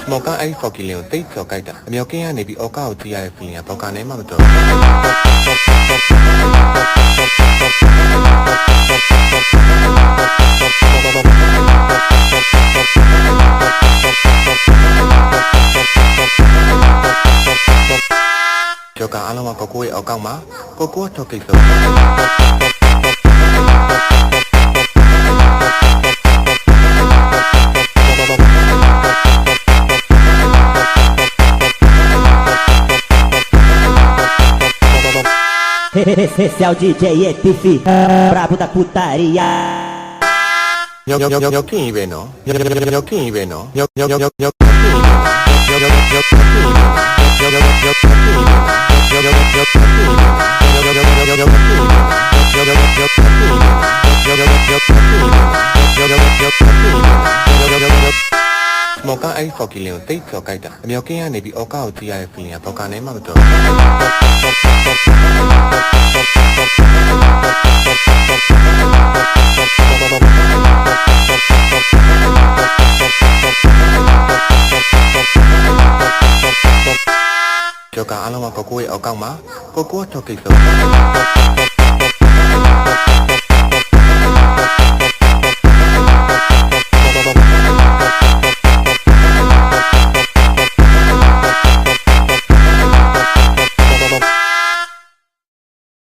မော်ကအဲ့ဖော်ကီလင်ကိုတိတ်ကျော်ကြိုက်တာအမြောက်ကင်းကနေပြီးအော်ကာကိုကြည့်ရတဲ့ feeling ကဘောက်ကနေမှမတော်ကျော်ကအားလုံးကကိုကိုရဲ့အောက်ကောက်မှာကိုကိုထောက်ကိစ္စEsse é o DJ EPF Brabo da putariaမော်ကအဲ့ဖော်ကီလင်ကိုတိတ်ကျော်ကြိုက်တာအမြောက်ကင်းကနေပြီးအော်ကာကိုကြည့်ရတဲ့ feeling ကဘောက်ကနေမှမတော်ကျော်ကအားလုံးကကိုကိုရဲ့အောက်ကောက်မှာကိုကိုထောက်ကိစ္စ